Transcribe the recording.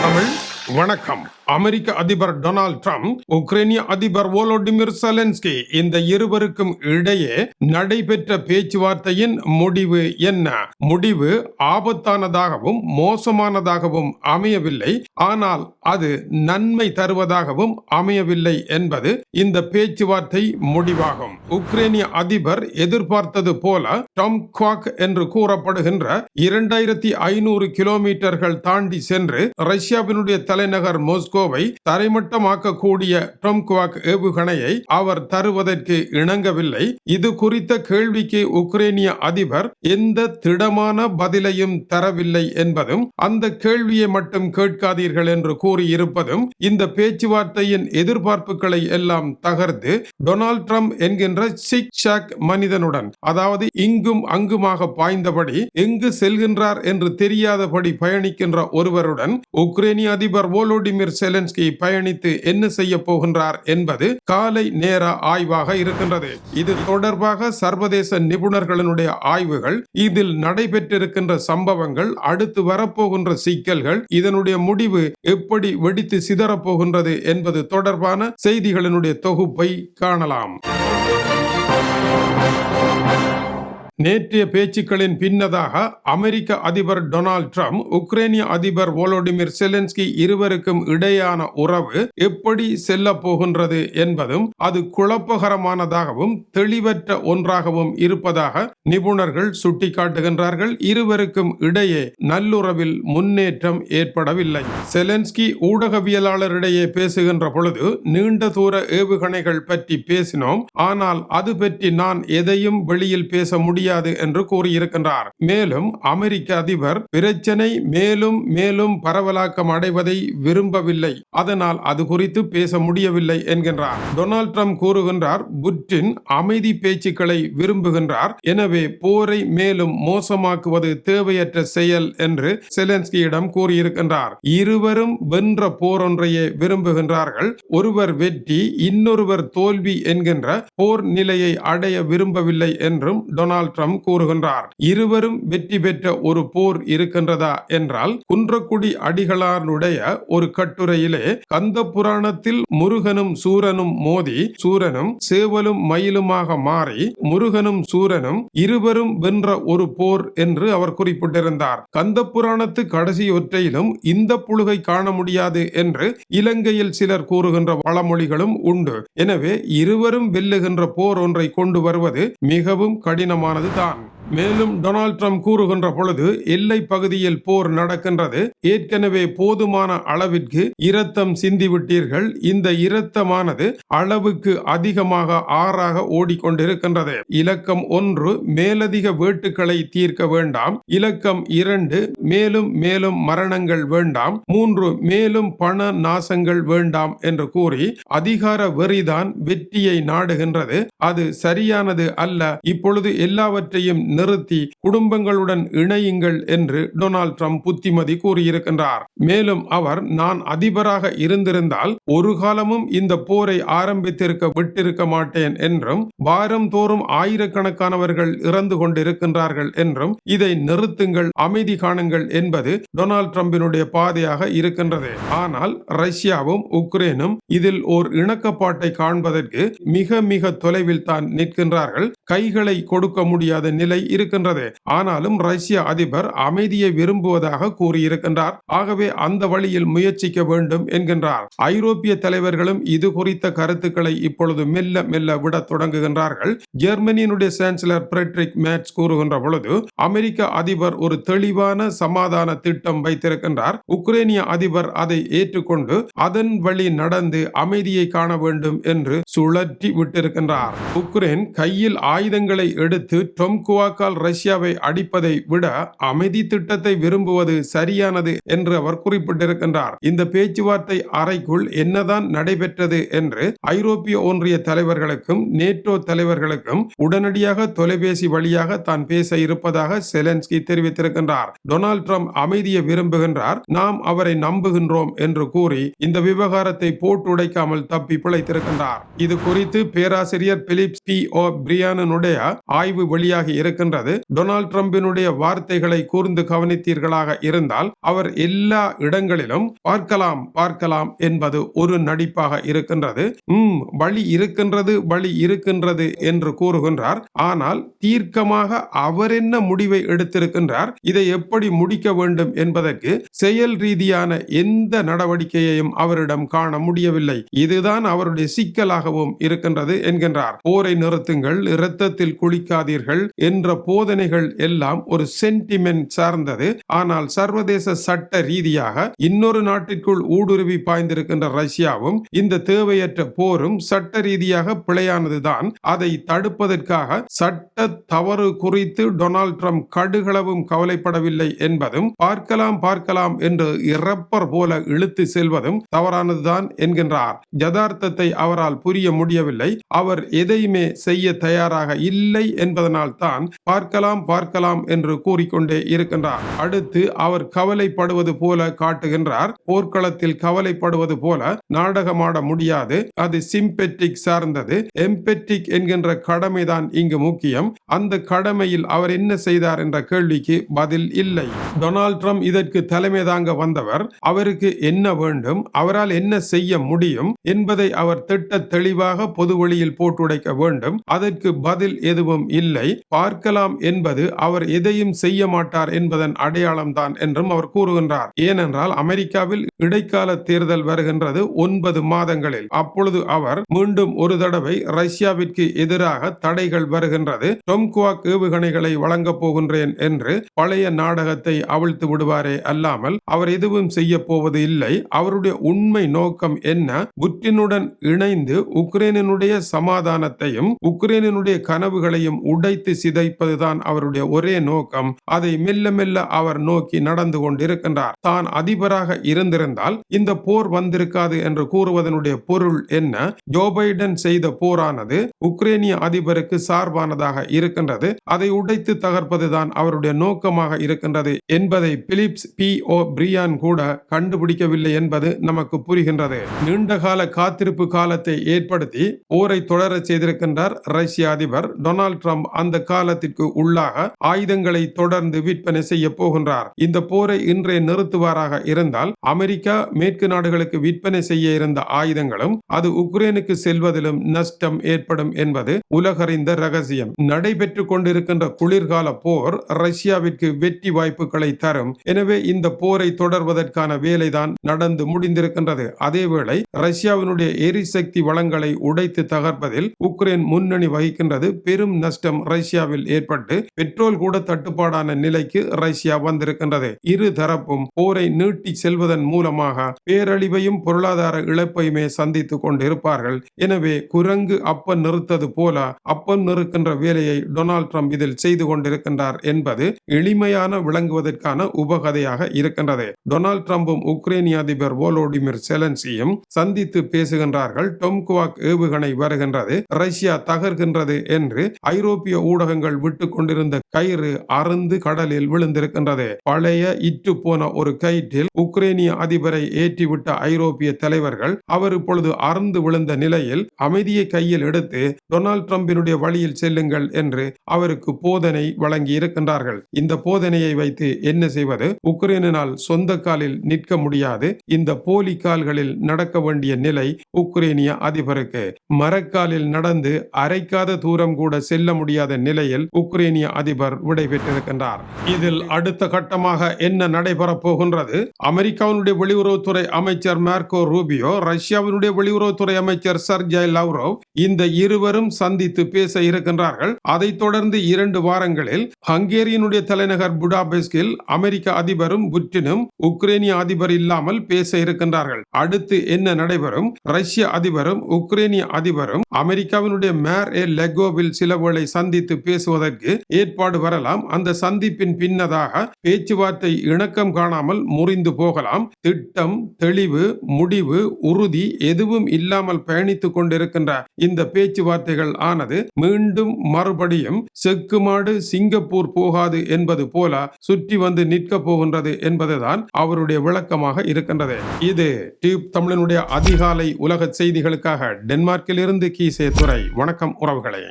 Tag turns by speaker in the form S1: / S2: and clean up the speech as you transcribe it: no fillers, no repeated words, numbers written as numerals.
S1: தமிழ் வணக்கம். அமெரிக்க அதிபர் Donald Trump, உக்ரைனிய அதிபர் வோலோடிமிர் செலன்ஸ்கி, இந்த இருவருக்கும் இடையே நடைபெற்ற பேச்சுவார்த்தையின் முடிவு என்ன? முடிவு ஆபத்தானதாகவும் மோசமானதாகவும் அமையவில்லை, ஆனால் அது நன்மை தருவதாகவும் அமையவில்லை என்பது இந்த பேச்சுவார்த்தை முடிவாகும். உக்ரைனிய அதிபர் எதிர்பார்த்தது போல டொம்குவாக் என்று கூறப்படுகின்ற 2500 கிலோமீட்டர்கள் தாண்டி சென்று ரஷ்யாவினுடைய தலைநகர் மாஸ்கோவை தரைமட்டமாக்கக்கூடிய டொம்குவாக் ஏவுகணையை அவர் தருவதற்கு இணங்கவில்லை. இது குறித்த கேள்விக்கு உக்ரைனிய அதிபர் எந்த திடமான பதிலையும் தரவில்லை என்பதும், அந்த கேள்வியை மட்டும் கேட்காதீர்கள் என்று கூறியிருப்பதும் இந்த பேச்சுவார்த்தையின் எதிர்பார்ப்புகளை எல்லாம் தகர்த்து டொனால்ட் ட்ரம்ப் என்கின்ற சிக் ஷாக் மனிதனுடன், அதாவது இங்கும் அங்குமாக பாய்ந்தபடி எங்கு செல்கின்றார் என்று தெரியாதபடி பயணிக்கின்ற ஒருவருடன் உக்ரைனிய அதிபர் வோலோடிமிர் செலன்ஸ்கி பயணித்து என்ன செய்ய போகின்றார் என்பது காலை நேர ஆய்வாக இருக்கின்றது. இது தொடர்பாக சர்வதேச நிபுணர்களினுடைய ஆய்வுகள், இதில் நடைபெற்றிருக்கின்ற சம்பவங்கள், அடுத்து வரப்போகின்ற சிக்கல்கள், இதனுடைய முடிவு எப்படி வெடித்து சிதறப்போகின்றது என்பது தொடர்பான செய்திகளினுடைய தொகுப்பை காணலாம். நேற்றைய பேச்சுக்களின் பின்னதாக அமெரிக்க அதிபர் டொனால்ட் ட்ரம்ப், உக்ரைனிய அதிபர் வோலோடிமிர் செலன்ஸ்கி இருவருக்கும் இடையான உறவு எப்படி செல்ல போகின்றது என்பதும் அது குழப்பகரமானதாகவும் தெளிவற்ற ஒன்றாகவும் இருப்பதாக நிபுணர்கள் சுட்டிக்காட்டுகின்றார்கள். இருவருக்கும் இடையே நல்லுறவில் முன்னேற்றம் ஏற்படவில்லை. செலன்ஸ்கி ஊடகவியலாளரிடையே பேசுகின்ற பொழுது, நீண்ட தூர ஏவுகணைகள் பற்றி பேசினோம், ஆனால் அது பற்றி நான் எதையும் வெளியில் பேச முடியாது என்று கூறியிருக்கின்றார். மேலும் அமெரிக்க அதிபர் பிரச்சனை மேலும் மேலும் பரவலாக்கம் அடைவதை விரும்பவில்லை, அதனால் அது குறித்து பேச முடியவில்லை என்கின்றார். டொனால்ட் ட்ரம்ப் கூறுகின்றார், புட்டின் அமைதி பேச்சுக்களை விரும்புகின்றார், எனவே போரை மேலும் மோசமாக்குவது தேவையற்ற செயல் என்று செலன்ஸ்கியிடம் கூறியிருக்கின்றார். இருவரும் வென்ற போரொன்றையே விரும்புகின்றார்கள். ஒருவர் வெற்றி, இன்னொருவர் தோல்வி என்கின்ற போர் நிலையை அடைய விரும்பவில்லை என்றும் டொனால்ட் ட்ரம்ப் கூறுகின்றார். இருவரும் வெற்றி பெற்ற ஒரு போர் இருக்கின்றதா என்றால், குன்றக்குடி அடிகளாருடைய ஒரு கட்டுரையிலே, கந்த புராணத்தில் முருகனும் சூரனும் மோதி சூரனும் சேவலும் மயிலுமாக மாறி முருகனும் சூரனும் இருவரும் வென்ற ஒரு போர் என்று அவர் குறிப்பிட்டிருந்தார். கந்த புராணத்து கடைசி ஒற்றையிலும் இந்த புழுகை காண முடியாது என்று இலங்கையில் சிலர் கூறுகின்ற பழமொழிகளும் உண்டு. எனவே இருவரும் வெல்லுகின்ற போர் ஒன்றை கொண்டு வருவது மிகவும் கடினமானது தான். மேலும் டொனால்ட் ட்ரம்ப் கூறுகின்ற பொழுது, எல்லை பகுதியில் போர் நடக்கின்றது, ஏற்கனவே போதுமான அளவிற்கு இரத்தம் சிந்திவிட்டீர்கள், இந்த இரத்தமானது அளவுக்கு அதிகமாக ஆறாக ஓடிக்கொண்டிருக்கின்றது. இலக்கம் 1, மேலதிக வேட்டுக்களை தீர்க்க வேண்டாம். இலக்கம் 2, மேலும் மேலும் மரணங்கள் வேண்டாம். 3, மேலும் பண நாசங்கள் வேண்டாம் என்று கூறி அதிகார வெறிதான் வெற்றியை நாடுகின்றது. அது சரியானது அல்ல. இப்பொழுது எல்லாவற்றையும் நிறுத்தி குடும்பங்களுடன் இணையுங்கள் என்று டொனால்ட் ட்ரம்ப் புத்திமதி கூறியிருக்கின்றார். மேலும் அவர், நான் அதிபராக இருந்திருந்தால் ஒரு காலமும் இந்த போரை ஆரம்பித்திருக்க விட்டிருக்க மாட்டேன் என்றும், வாரம் தோறும் ஆயிரக்கணக்கானவர்கள் இறந்து கொண்டிருக்கின்றார்கள் என்றும், இதை நிறுத்துங்கள், அமைதி காணுங்கள் என்பது டொனால்ட் ட்ரம்பினுடைய பாதையாக இருக்கின்றது. ஆனால் ரஷ்யாவும் உக்ரைனும் இதில் ஓர் இணக்கப்பாட்டை காண்பதற்கு மிக மிக தொலைவில் தான் நிற்கின்றார்கள். கைகளை கொடுக்க முடியாத நிலை இருக்கின்றது. ஆனாலும் ரஷ்ய அதிபர் அமைதியை விரும்புவதாக கூறியிருக்கின்றார். ஆகவே அந்த வழியில் முயற்சிக்க வேண்டும் என்கின்றார். ஐரோப்பிய தலைவர்களும் இது குறித்த கருத்துக்களை இப்பொழுது மெல்ல மெல்ல விட தொடங்குகின்றார்கள். ஜெர்மனியினுடைய சான்சலர் ஃபிரெட்ரிக் மேட்ஸ் கூறுகின்ற பொழுது, அமெரிக்க அதிபர் ஒரு தெளிவான சமாதான திட்டம் வைத்திருக்கின்றார். உக்ரைனிய அதிபர் அதை ஏற்றுக்கொண்டு அதன் வழி நடந்து அமைதியை காண வேண்டும் என்று சுழற்றி விட்டிருக்கின்றார். உக்ரைன் கையில் ஆயுதங்களை எடுத்து டொம்குவாக்கால் ரஷ்யாவை அடிப்பதை விட அமைதி திட்டத்தை விரும்புவது சரியானது என்று அவர் குறிப்பிட்டிருக்கின்றார். இந்த பேச்சுவார்த்தை அறைக்குள் என்னதான் நடைபெற்றது என்று ஐரோப்பிய ஒன்றிய தலைவர்களுக்கும் நேட்டோ தலைவர்களுக்கும் உடனடியாக தொலைபேசி வழியாக தான் பேச இருப்பதாக செலன்ஸ்கி தெரிவித்திருக்கின்றார். டொனால்ட் ட்ரம்ப் அமைதியை விரும்புகின்றார், நாம் அவரை நம்புகின்றோம் என்று கூறி இந்த விவகாரத்தை போட்டுடைக்காமல் தப்பி பிழைத்திருக்கின்றார். இது குறித்து பேராசிரியர் பிலிப் பி. ஓ. பிரியானுடைய ஆய்வு வெளியாகி இருக்கின்ற இருக்கின்றது. டொனால்ட் ட்ரம்பினுடைய வார்த்தைகளை கூர்ந்து கவனித்தீர்களாக இருந்தால் அவர் எல்லா இடங்களிலும் பார்க்கலாம் பார்க்கலாம் என்பது ஒரு நடிப்பாக இருக்கின்றது. வழி இருக்கின்றது என்று கூறுகின்றார். ஆனால் தீர்க்கமாக அவர் என்ன முடிவை எடுத்திருக்கின்றார், இதை எப்படி முடிக்க வேண்டும் என்பதற்கு செயல் ரீதியான எந்த நடவடிக்கையையும் அவரிடம் காண முடியவில்லை. இதுதான் அவருடைய சிக்கலாகவும் இருக்கின்றது என்கின்றார். போரை நிறுத்துங்கள், இரத்தத்தில் குளிக்காதீர்கள் என்ற போதனைகள் எல்லாம் ஒரு சென்டிமெண்ட் சார்ந்தது. ஆனால் சர்வதேச சட்ட ரீதியாக இன்னொரு நாட்டிற்குள் ஊடுருவி பாய்ந்திருக்கின்ற ரஷ்யாவும் இந்த தேவையற்ற போரும் சட்ட ரீதியாக பிழையானதுதான். அதை தடுப்பதற்காக சட்ட தவறு குறித்து டொனால்ட் ட்ரம்ப் கடுகளவும் கவலைப்படவில்லை என்பதும் பார்க்கலாம் என்று இறப்பர் போல இழுத்து செல்வதும் தவறானதுதான் என்கின்றார். யதார்த்தத்தை அவரால் புரிய முடியவில்லை. அவர் எதையுமே செய்ய தயாராக இல்லை என்பதனால் தான் பார்க்கலாம் என்று கூறிக்கொண்டே இருக்கின்றார். அடுத்து அவர் கவலைப்படுவது போல காட்டுகின்றார். போர்க்களத்தில் கவலைப்படுவது போல நாடகமாட முடியாது. அது சிம்பெட்டிக் சார்ந்தது. எம்பெட்டிக் என்கின்ற கடமைதான் இங்கு முக்கியம். அந்த கடமையில் அவர் என்ன செய்தார் என்ற கேள்விக்கு பதில் இல்லை. டொனால்ட் ட்ரம்ப் இதற்கு தலைமை தாங்க வந்தவர். அவருக்கு என்ன வேண்டும், அவரால் என்ன செய்ய முடியும் என்பதை அவர் திட்ட தெளிவாக பொது வழியில் போட்டுடைக்க வேண்டும். அதற்கு பதில் எதுவும் இல்லை. பார்க்கலாம் என்பது அவர் எதையும் செய்ய மாட்டார் என்பதன் அடையாளம் தான் என்றும் அவர் கூறுகின்றார். ஏனென்றால் அமெரிக்காவில் இடைக்கால தேர்தல் வருகின்றது 9 மாதங்களில். அப்பொழுது அவர் மீண்டும் ஒரு தடவை ரஷ்யாவிற்கு எதிராக தடைகள் வருகின்றது, டொம்குவாக் ஏவுகணைகளை வழங்கப் போகின்றேன் என்று பழைய நாடகத்தை அவிழ்த்து விடுவாரே அல்லாமல் அவர் எதுவும் செய்ய போவது இல்லை. அவருடைய உண்மை நோக்கம் என்ன? புட்டினுடன் இணைந்து உக்ரைனுடைய சமாதானத்தையும் உக்ரைனுடைய கனவுகளையும் உடைத்து சிதைப்பதுதான் அவருடைய ஒரே நோக்கம். அதை மெல்ல மெல்ல அவர் நோக்கி நடந்து கொண்டிருக்கின்றார். தான் அதிபராக இருந்திருந்தால் இந்த போர் வந்திருக்காது என்று கூறுவதனுடைய பொருள் என்ன? ஜோ பைடன் செய்த போரானது உக்ரைனிய அதிபருக்கு சார்பானதாக இருக்கின்றது. அதை உடைத்து தகர்ப்பதுதான் அவருடைய நோக்கமாக இருக்கின்றது என்பதை பிலிப்ஸ் பி. ஓ. பிரியான் கூட கண்டுபிடிக்கவில்லை என்பது நமக்கு புரிகின்றது. நீண்டகால காத்திருப்பு காலத்தை ஏற்படுத்தி போரை தொடர செய்திருக்கின்றார் ரஷ்ய அதிபர் டொனால்ட் ட்ரம்ப். அந்த காலத்திற்கு உள்ளாக ஆயுதங்களை தொடர்ந்து விற்பனை செய்ய போகின்றார். இந்த போரை இன்றே நிறுத்துவாராக இருந்தால் அமெரிக்கா மேற்கு நாடுகளுக்கு விற்பனை செய்ய இருந்த ஆயுதங்களும் அது உக்ரைனுக்கு செல்வதிலும் நஷ்டம் ஏற்படும் என்பது உலகறிந்த ரகசியம். நடைபெற்றுக் கொண்டிருக்கின்ற குளிர்கால போர் ரஷ்யாவிற்கு வெற்றி வாய்ப்புகளை தரும். எனவே இந்த போரை தொடர்வதற்கான வேலைதான் நடந்து முடிந்திருக்கின்றது. அதேவேளை ரஷ்யாவினுடைய எரிசக்தி வளங்களை உடைத்து தகர்ப்பதில் உக்ரைன் முன்னணி வகிக்கின்றது. பெரும் நஷ்டம் ரஷ்யாவில் ஏற்பட்டு பெட்ரோல் கூட தட்டுப்பாடான நிலைக்கு ரஷ்யா வந்திருக்கின்றது. இரு தரப்பும் போரை நீட்டி செல்வதன் மூலமாக பேரழிவையும் பொருளாதார இழப்பையுமே சந்தித்துக் கொண்டிருப்பார்கள். எனவே குரங்கு அப்பம் நிறுத்தது போல அப்பம் நிறுக்கின்ற வேலையை டொனால்ட் ட்ரம்ப் இதில் செய்து கொண்டிருக்கின்றார் என்பது எளிமையான விளங்குவதற்கான உபகதையாக இருக்கின்றது. டொனால்ட் ட்ரம்பும் உக்ரைனிய அதிபர் வோலோடிமிர் செலன்ஸ்கியும் சந்தித்து பேசுகின்றார்கள். டொம்குவாக் ஏவுகணை வருகின்றது, ரஷ்யா தகர்கின்றது என்று ஐரோப்பிய ஊடகங்கள் விட்டு கொண்டிருந்த கயிறு அறுந்து கடலில் விழுந்திருக்கின்றது. பழைய இட்டு போன ஒரு கயிற்றில் உக்ரைனிய அதிபரை ஏற்றிவிட்ட ஐரோப்பிய தலைவர்கள் அவர் இப்பொழுது அறுந்து விழுந்த நிலையில் அமைதியை கையில் எடுத்து டொனால்ட் ட்ரம்பினுடைய வழியில் செல்லுங்கள் என்று அவருக்கு போதனை வழங்கி இருக்கின்றார்கள். இந்த போதனையை வைத்து என்ன செய்வது? உக்ரைனால் சொந்த காலில் நிற்க முடியாது. இந்த போலி கால்களில் நடக்க வேண்டிய நிலை உக்ரைனிய அதிபருக்கு. மரக்காலில் நடந்து அரைக்காத தூரம் கூட செல்ல முடியாத நிலையில் உக்ரைனிய அதிபர் விடை பெற்றிருக்கின்றார். இதில் அடுத்த கட்டமாக என்ன நடைபெறப் போகின்றது? அமெரிக்காவினுடைய வெளியுறவுத்துறை அமைச்சர் மார்க்கோ ரூபியோ, ரஷ்யாவினுடைய வெளியுறவுத்துறை அமைச்சர் சர்ஜை லாவ்ரோவ், இந்த இருவரும் சந்தித்து பேச இருக்கின்றார்கள். அதைத் தொடர்ந்து 2 வாரங்களில் ஹங்கேரியினுடைய தலைநகர் புடாபெஸ்டில் அமெரிக்க அதிபரும் புட்டினும் உக்ரைனிய அதிபர் இல்லாமல் பேச இருக்கின்றார்கள். அடுத்து என்ன நடைபெறும்? ரஷ்ய அதிபரும் உக்ரைனிய அதிபரும் அமெரிக்காவினுடைய மேர் ஏ லெகோவில் சில வேளை சந்தித்து பேசுவதற்கு ஏற்பாடு வரலாம். அந்த சந்திப்பின் பின்னதாக பேச்சுவார்த்தை இணக்கம் காணாமல் முறிந்து போகலாம். திட்டம், தெளிவு, முடிவு, உறுதி எதுவும் இல்லாமல் பயணித்துக் கொண்டிருக்கின்ற இந்த பேச்சுவார்த்தைகள் ஆனது மீண்டும் மறுபடியும் செக்குமாடு சிங்கப்பூர் போகாது என்பது போல சுற்றி வந்து நிற்க போகின்றது என்பதுதான் அவருடைய விளக்கமாக இருக்கின்றது. இது டியூப் தமிழனுடைய அதிகாலை உலக செய்திகளுக்காக டென்மார்க்கில் இருந்து கீசே துரை. வணக்கம் உறவுகளே.